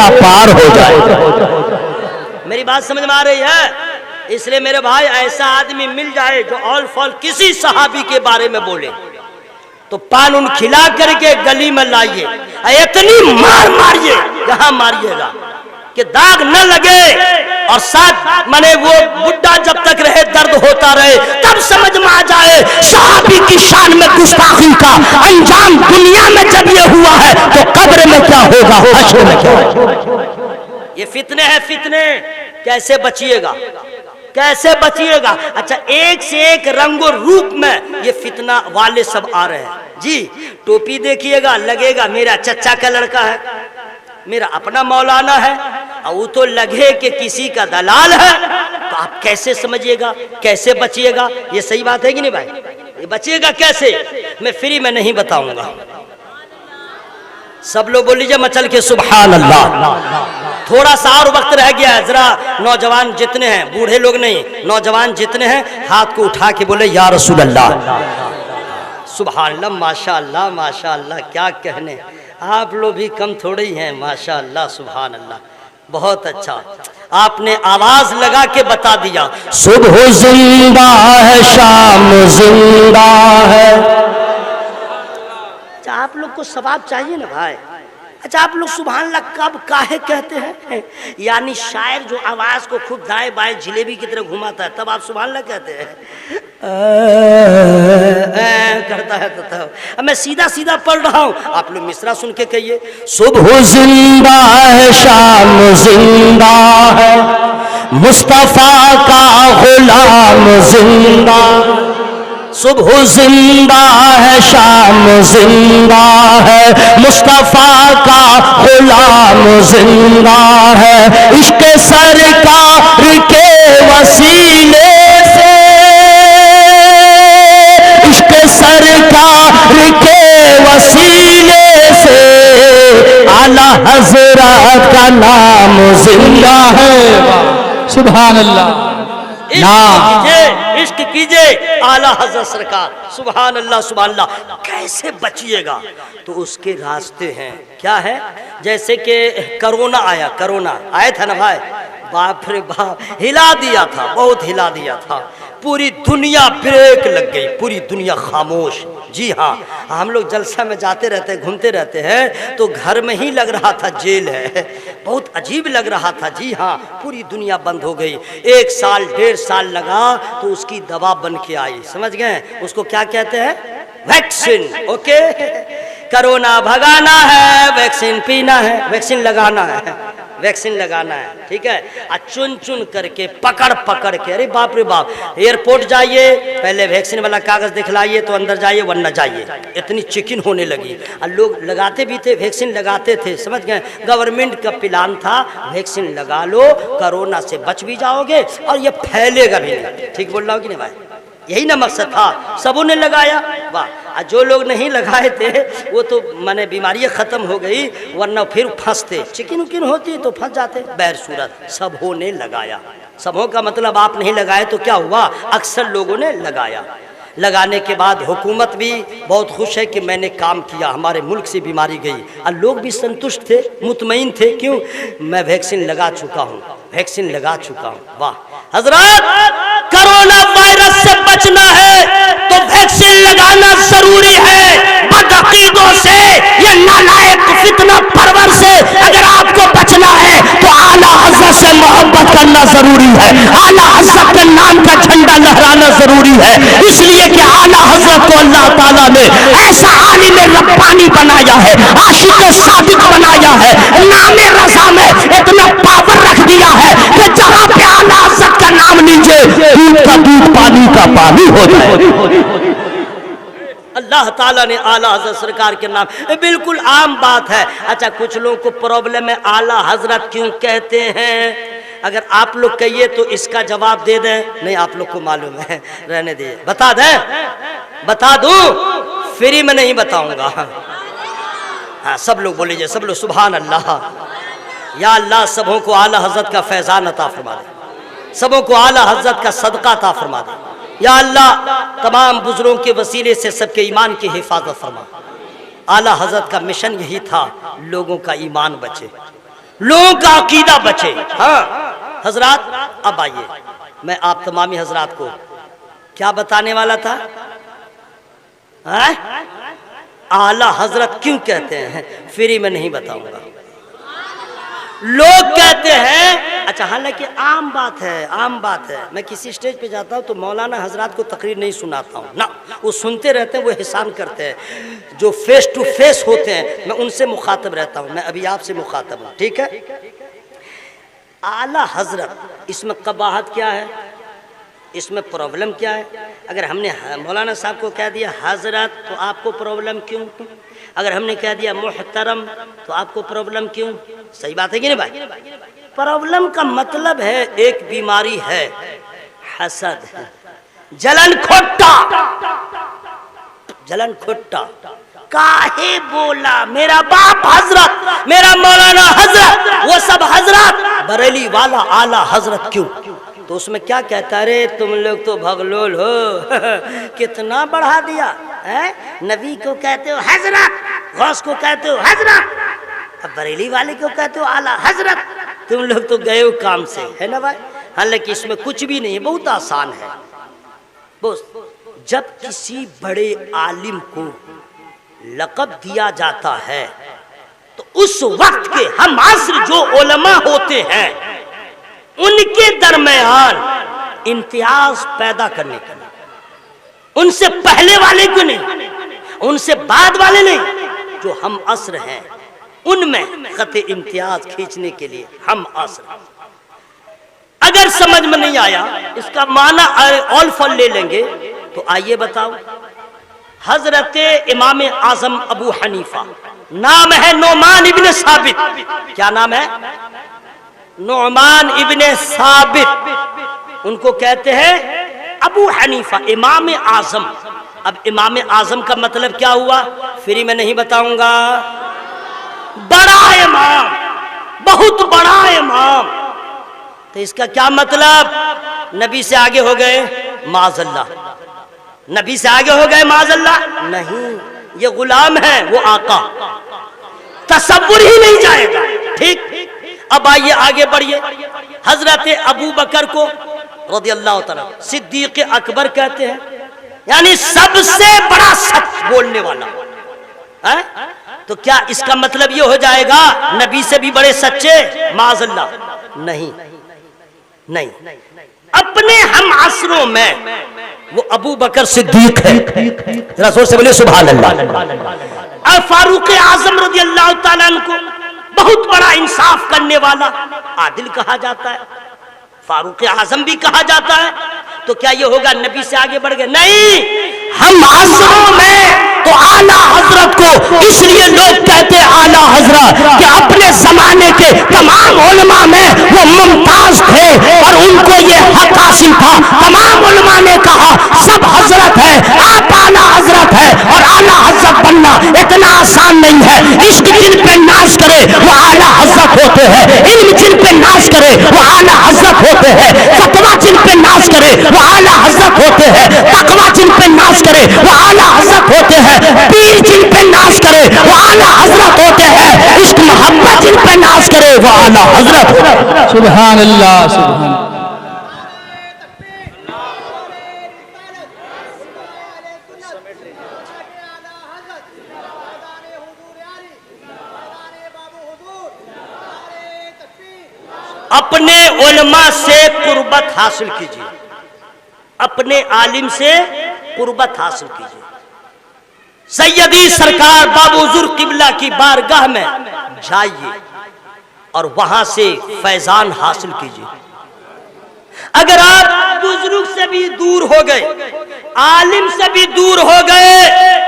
Speaker 2: بیڑا پار ہو جائے۔
Speaker 1: میری بات سمجھ میں آ رہی ہے؟ اس لیے میرے بھائی ایسا آدمی مل جائے جو آل فال کسی صحابی کے بارے میں بولے تو پان ان کھلا کر کے گلی میں لائیے، اتنی مار ماریے، یہاں ماریے گا کہ داغ نہ لگے، اور ساتھ منے وہ بڈھا جب تک رہے درد ہوتا رہے، تب سمجھ میں آ جائے صحابی کی شان میں گستاخی کا انجام دنیا میں جب یہ ہوا ہے تو قبر میں کیا ہوگا، حشر میں کیا ہوگا۔ یہ فتنے ہیں، فتنے، کیسے بچیے گا، کیسے بچیے گا؟ اچھا، ایک سے ایک رنگ و روپ میں یہ فتنہ والے سب آ رہے ہیں جی۔ ٹوپی دیکھیے گا، لگے گا میرا چچا کا لڑکا ہے، میرا اپنا مولانا ہے، اور وہ تو لگے کہ کسی کا دلال ہے، تو آپ کیسے سمجھیے گا، کیسے بچیے گا؟ یہ صحیح بات ہے کہ نہیں بھائی؟ یہ بچیے گا کیسے؟ میں فری میں نہیں بتاؤں گا، سب لوگ بول لیجئے مچل کے سبحان اللہ۔ تھوڑا سا اور وقت رہ گیا ہے، ذرا نوجوان جتنے ہیں، بوڑھے لوگ نہیں، نوجوان جتنے ہیں ہاتھ کو اٹھا کے بولے یا رسول اللہ، سبحان اللہ، ماشاءاللہ ماشاءاللہ، کیا کہنے، آپ لوگ بھی کم تھوڑے ہی ہیں، ماشاءاللہ سبحان اللہ، بہت اچھا، آپ نے آواز لگا کے بتا دیا،
Speaker 2: صبح زندہ ہے شام زندہ ہے۔
Speaker 1: اچھا، آپ لوگ کو ثواب چاہیے نا بھائی؟ اچھا، آپ لوگ سبحان اللہ کب کاہے کہتے ہیں؟ یعنی شاعر جو آواز کو خود دائیں بائیں جلیبی کی طرح گھماتا ہے تب آپ سبحان اللہ کہتے ہیں؟ کرتا ہے تو تب میں سیدھا سیدھا پڑھ رہا ہوں، آپ لوگ مصرع سن کے کہیے،
Speaker 2: صبح زندہ ہے شام زندہ ہے، مصطفیٰ کا غلام زندہ، صبح زندہ ہے شام زندہ ہے، مصطفیٰ کا غلام زندہ ہے، عشق سرکار کے وسیلے سے، عشق سرکار کے وسیلے سے، اعلیٰ حضرت کا نام زندہ ہے، سبحان اللہ۔
Speaker 1: عشق کیجئے اعلیٰ حضرت سرکار، سبحان اللہ سبحان اللہ۔ کیسے بچیے گا؟ تو اس کے راستے ہیں، کیا ہے؟ جیسے کہ کرونا آیا، کرونا آیا تھا نا بھائی، باپ رے باپ، ہلا دیا تھا، بہت ہلا دیا تھا، پوری دنیا بریک لگ گئی، پوری دنیا خاموش۔ جی ہاں، ہم لوگ جلسہ میں جاتے رہتے ہیں، گھومتے رہتے ہیں، تو گھر میں ہی لگ رہا تھا جیل ہے، بہت عجیب لگ رہا تھا۔ جی ہاں، پوری دنیا بند ہو گئی، 1 سال 1.5 سال لگا تو اس کی دوا بن کے آئی، سمجھ گئے؟ اس کو کیا کہتے ہیں؟ ویکسین۔ اوکے، کرونا بھگانا ہے، ویکسین پینا ہے، ویکسین لگانا ہے، ویکسین لگانا ہے، ٹھیک ہے؟ چن چن کر کے، پکڑ پکڑ کے، ارے باپ رے باپ، ایئرپورٹ جائیے، پہلے ویکسین والا کاغذ دکھلائیے تو اندر جائیے ورنہ جائیے، اتنی چیکنگ ہونے لگی، اور لوگ لگاتے بھی تھے، ویکسین لگاتے تھے، سمجھ گئے؟ گورنمنٹ کا پلان تھا ویکسین لگا لو، کرونا سے بچ بھی جاؤ گے اور یہ پھیلے گا بھی نہیں، ٹھیک بول رہا ہوں کہ نہیں بھائی؟ یہی نا مقصد تھا، سبوں نے لگایا، واہ، جو لوگ نہیں لگائے تھے وہ تو منے بیماریاں ختم ہو گئی، ورنہ پھر پھنستے، چکن وکن ہوتی تو پھنس جاتے۔ بہر صورت سبوں نے لگایا، سبوں کا مطلب آپ نہیں لگائے تو کیا ہوا؟ اکثر لوگوں نے لگایا، لگانے کے بعد حکومت بھی بہت خوش ہے کہ میں نے کام کیا، ہمارے ملک سے بیماری گئی، اور لوگ بھی سنتشٹ تھے، مطمئن تھے، کیوں؟ میں ویکسین لگا چکا ہوں، ویکسین لگا چکا ہوں۔ واہ حضرات، کرونا وائرس سے بچنا ہے تو ویکسین لگانا ضروری ہے۔ بدعقیدوں سے، یہ نالائق فتنہ پرور سے اگر آپ کو بچنا ہے تو اعلیٰ حضرت سے محبت کرنا ضروری ہے، اعلیٰ حضرت کے نام کا جھنڈا لہرانا ضروری ہے، اس لیے کہ اعلیٰ حضرت کو اللہ تعالیٰ نے ایسا عالم ربانی بنایا ہے، عاشق صادق بنایا ہے، نام رضا میں اتنا پاور رکھ دیا ہے کہ جہاں پہ اعلیٰ حضرت کا نام لیجئے دودھ کا دودھ پانی کا پانی ہو جائے۔ اللہ تعالیٰ نے اعلیٰ حضرت سرکار کے نام، بالکل عام بات ہے۔ اچھا، کچھ لوگوں کو پرابلم ہے اعلیٰ حضرت کیوں کہتے ہیں؟ اگر آپ لوگ کہیے تو اس کا جواب دے دیں، نہیں آپ لوگ کو معلوم ہے، رہنے دیئے، بتا دیں، بتا دوں، فری میں نہیں بتاؤں گا۔ ہاں سب لوگ بولیے، سب لوگ سبحان اللہ۔ یا اللہ سبوں کو اعلیٰ حضرت کا فیضان عطا فرما دے، سبوں کو اعلیٰ حضرت کا صدقہ عطا فرما دے۔ یا اللہ تمام بزرگوں کے وسیلے سے سب کے ایمان کی حفاظت فرما۔ اعلیٰ حضرت کا مشن یہی تھا، لوگوں کا ایمان بچے، لوگوں کا عقیدہ بچے. ہاں حضرات اب آئیے میں آپ تمامی حضرات کو کیا بتانے والا تھا. اعلی حضرت کیوں کہتے ہیں فری میں نہیں بتاؤں گا. لوگ کہتے ہیں اچھا حالانکہ عام بات ہے میں کسی اسٹیج پہ جاتا ہوں تو مولانا حضرات کو تقریر نہیں سناتا ہوں نا, وہ سنتے رہتے ہیں, وہ احسان کرتے ہیں. جو فیس ٹو فیس ہوتے ہیں میں ان سے مخاطب رہتا ہوں, میں ابھی آپ سے مخاطب ہوں, ٹھیک ہے. اعلی حضرت اس میں قباحت کیا ہے, اس میں پرابلم کیا ہے؟ اگر ہم نے مولانا صاحب کو کہہ دیا حضرت تو آپ کو پرابلم کیوں؟ اگر ہم نے کہہ دیا محترم تو آپ کو پرابلم کیوں؟ صحیح بات ہے کہ نہیں بھائی؟ پرابلم کا مطلب ہے ایک بیماری ہے, حسد ہے, جلن کھٹا. کاہے بولا میرا باپ حضرت, میرا مولانا حضرت, وہ سب حضرت, بریلی والا اعلی حضرت کیوں؟ تو اس میں کیا کہتا رے تم لوگ تو بھگلول ہو, کتنا بڑھا دیا. نبی کو کہتے ہو حضرت, غوث کو کہتے ہو حضرت, اب بریلی والے کو کہتے ہو اعلی حضرت. تم لوگ تو گئے ہو کام سے, ہے نا بھائی. حالانکہ اس میں کچھ بھی نہیں ہے, بہت آسان ہے. جب کسی بڑے عالم کو لقب دیا جاتا ہے تو اس وقت کے ہم عصر جو علماء ہوتے ہیں ان کے درمیان امتیاز پیدا کرنے کے لیے, ان سے پہلے والے کو نہیں, ان سے بعد والے نہیں, جو ہم عصر ہیں ان میں خط امتیاز کھینچنے کے لیے ہم عصر. اگر سمجھ میں نہیں آیا اس کا معنی اول فل لے لیں گے تو آئیے بتاؤ. حضرت امام اعظم ابو حنیفہ, نام ہے نعمان ابن ثابت. کیا نام ہے؟ نعمان ابن ثابت. ان کو کہتے ہیں ابو حنیفہ, امام اعظم. اب امام اعظم کا مطلب کیا ہوا فری میں نہیں بتاؤں گا. بڑا امام, بہت بڑا امام. تو اس کا کیا مطلب نبی سے آگے ہو گئے معاذ اللہ, نبی سے آگے ہو گئے معاذ اللہ نہیں, یہ غلام ہے, وہ آقا, تصور ہی نہیں جائے گا. ٹھیک, اب آئیے آگے بڑھیے. حضرت ابو بکر کو رضی اللہ تعالیٰ صدیق اکبر کہتے ہیں, یعنی سب سے بڑا سچ بولنے والا. تو کیا اس کا مطلب یہ ہو جائے گا نبی سے بھی بڑے سچے؟ معاذ اللہ نہیں. اپنے ہم عصروں میں وہ ابو بکر صدیق ہے, رسول سے بولے سبحان اللہ. اور فاروق اعظم رضی اللہ تعالیٰ عنہ کو بہت بڑا انصاف کرنے والا عادل کہا جاتا ہے, فاروق اعظم بھی کہا جاتا ہے. تو کیا یہ ہوگا نبی سے آگے بڑھ گئے؟ نہیں. ہم عصروں میں تو اعلیٰ حضرت کو اس لیے لوگ کہتے اعلیٰ حضرت کہ اپنے زمانے کے تمام علماء میں وہ ممتاز تھے اور ان کو یہ حق حاصل تھا. تمام علماء نے کہا سب حضرت ہے, آپ اعلیٰ حضرت ہے, اور اعلیٰ حضرت بننا اتنا آسان نہیں ہے. عشق جن پہ ناز کرے وہ اعلیٰ حضرت ہوتے ہیں, علم جن پہ ناز کرے وہ اعلیٰ حضرت ہوتے ہیں, فتویٰ جن پہ ناز کرے وہ اعلیٰ حضرت ہوتے ہیں, تقویٰ جن پہ ناز کرے وہ اعلیٰ حضرت ہوتے ہیں, پیر جن پہ ناز کرے وہ اعلیٰ حضرت ہوتے ہیں, عشق محبت جن پہ ناز کرے وہ اعلیٰ حضرت ہوتے ہیں.
Speaker 2: سبحان اللہ, سبحان اللہ.
Speaker 1: اپنے علماء سے قربت حاصل کیجیے, اپنے عالم سے قربت حاصل کیجیے. سیدی سرکار بابو حضور قبلہ کی بارگاہ میں جائیے اور وہاں سے فیضان حاصل کیجیے. اگر آپ بزرگ سے بھی دور ہو گئے, عالم سے بھی دور ہو گئے,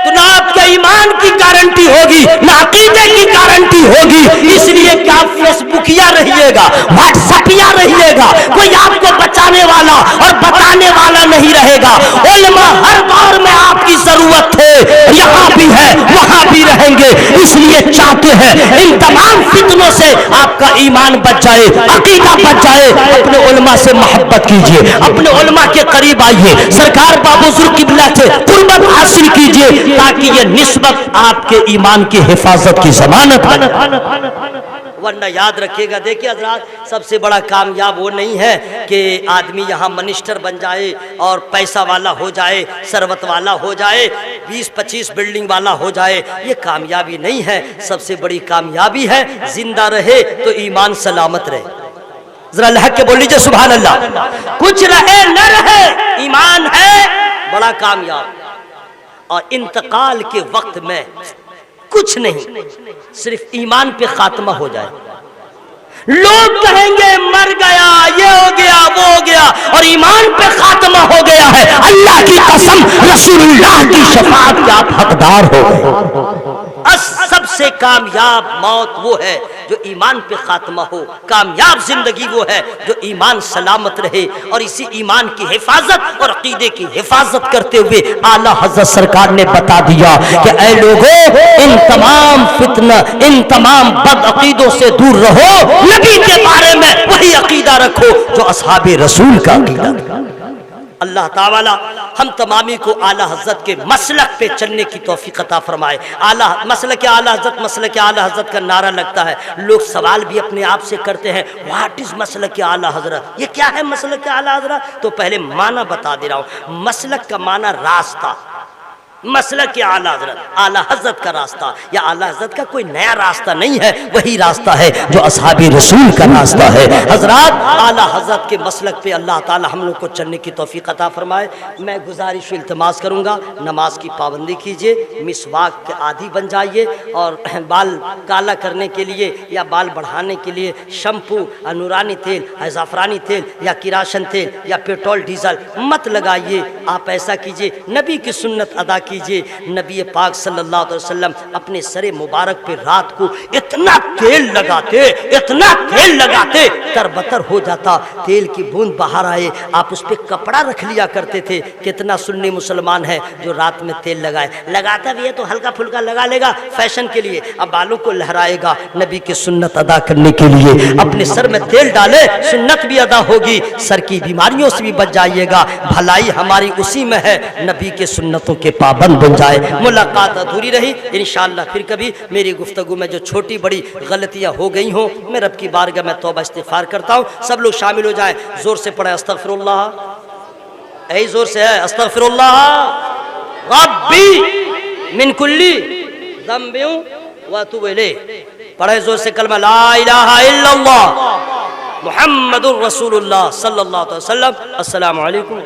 Speaker 1: تو نہ آپ کے ایمان کی گارنٹی ہوگی نہ عقیدے کی گارنٹی ہوگی. اس لیے کہ آپ فیس بکیا رہیے گا, واٹس ایپیا رہیے گا, کوئی آپ کو بچانے والا اور بتانے والا نہیں رہے گا. علماء ہر دور میں آپ کی ضرورت ہے, یہاں بھی ہے وہاں بھی رہیں گے. اس لیے چاہتے ہیں ان تمام فتنوں سے آپ کا ایمان بچ جائے, عقیدہ بچ جائے. اپنے علماء سے محبت کیجیے, اپنے علماء کے قریب آئیے, سرکار بابو حضور قبلہ سے قربت حاصل کیجیے تاکہ یہ نسبت آپ کے ایمان کی حفاظت کی ضمانت ہے. ورنہ یاد رکھیے گا، دیکھیے حضرات، سب سے بڑا کامیاب وہ نہیں ہے کہ آدمی یہاں منسٹر بن جائے اور پیسہ والا ہو جائے، ثروت والا ہو جائے، 20-25 بلڈنگ والا ہو جائے، یہ کامیابی نہیں ہے۔ سب سے بڑی کامیابی ہے زندہ رہے تو ایمان سلامت رہے۔ ذرا اللہ کے بول لیجئے سبحان اللہ۔ کچھ رہے نہ رہے، ایمان ہے بڑا کامیاب، اور انتقال کے وقت میں کچھ نہیں، صرف ایمان پہ خاتمہ ہو جائے۔ لوگ کہیں گے مر گیا، یہ ہو گیا، وہ ہو گیا، اور ایمان پہ خاتمہ ہو گیا ہے، اللہ کی قسم رسول اللہ کی شفاعت کے آپ حقدار ہو گئے۔ سب سے کامیاب موت وہ ہے جو ایمان پہ خاتمہ ہو، کامیاب زندگی وہ ہے جو ایمان سلامت رہے، اور اسی ایمان کی حفاظت اور عقیدے کی حفاظت کرتے ہوئے اعلیٰ حضرت سرکار نے بتا دیا کہ اے لوگوں، ان تمام فتنہ، ان تمام بد عقیدوں سے دور رہو، نبی کے بارے میں وہی عقیدہ رکھو جو اصحاب رسول کا عقیدہ۔ اللہ تعالی ہم تمامی کو اعلیٰ حضرت کے مسلک پہ چلنے کی توفیق عطا فرمائے۔ مسلک اعلیٰ حضرت، مسلک اعلیٰ حضرت کا نعرہ لگتا ہے، لوگ سوال بھی اپنے آپ سے کرتے ہیں واٹ از مسلک اعلیٰ حضرت، یہ کیا ہے مسلک اعلیٰ حضرت؟ تو پہلے معنی بتا دے رہا ہوں۔ مسلک کا معنی راستہ، مسلک اعلیٰ حضرت، اعلیٰ حضرت کا راستہ، یا اعلیٰ حضرت کا کوئی نیا راستہ نہیں ہے، وہی راستہ ہے جو اصحاب رسول کا راستہ ہے۔ حضرات، اعلیٰ حضرت کے مسلک پہ اللہ تعالی ہم لوگ کو چلنے کی توفیق عطا فرمائے۔ میں گزارش و التماس کروں گا، نماز کی پابندی کیجئے، مسواک کے عادی بن جائیے، اور بال کالا کرنے کے لیے یا بال بڑھانے کے لیے شیمپو، نورانی تیل، زعفرانی تیل یا کراشن تیل یا پیٹرول ڈیزل مت لگائیے۔ آپ ایسا کیجئے، نبی کی سنت ادا کیجئے۔ نبی پاک صلی اللہ علیہ وسلم اپنے سر مبارک پہ رات کو اتنا تیل لگاتے تربتر ہو جاتا، تیل کی بوند باہر آئے، آپ اس پہ کپڑا رکھ لیا کرتے تھے۔ کتنا سنی مسلمان ہے جو رات میں تیل لگاتا بھی ہے تو ہلکا پھلکا لگا لے گا فیشن کے لیے، اب بالوں کو لہرائے گا نبی کی سنت ادا کرنے کے لیے۔ اپنے سر میں تیل ڈالے، سنت بھی ادا ہوگی، سر کی بیماریوں سے بھی بچ جائیے گا، بھلائی ہماری اسی میں ہے، نبی کے سنتوں کے پابند بن جائے۔ ملاقات ادھوری رہی، انشاءاللہ پھر کبھی میری گفتگو میں جو چھوٹی بڑی غلطیاں ہو گئی ہوں، میں رب کی بارگاہ میں توبہ استغفار کرتا ہوں۔ سب لوگ شامل ہو جائیں، زور سے پڑھیں استغفر اللہ، یہی زور سے ہے استغفر اللہ ربی من کلی ذنب واتوب الیہ۔ پڑھیں زور سے کلمہ لا الہ الا اللہ محمد الرسول اللہ صلی اللہ علیہ وسلم۔ السلام علیکم۔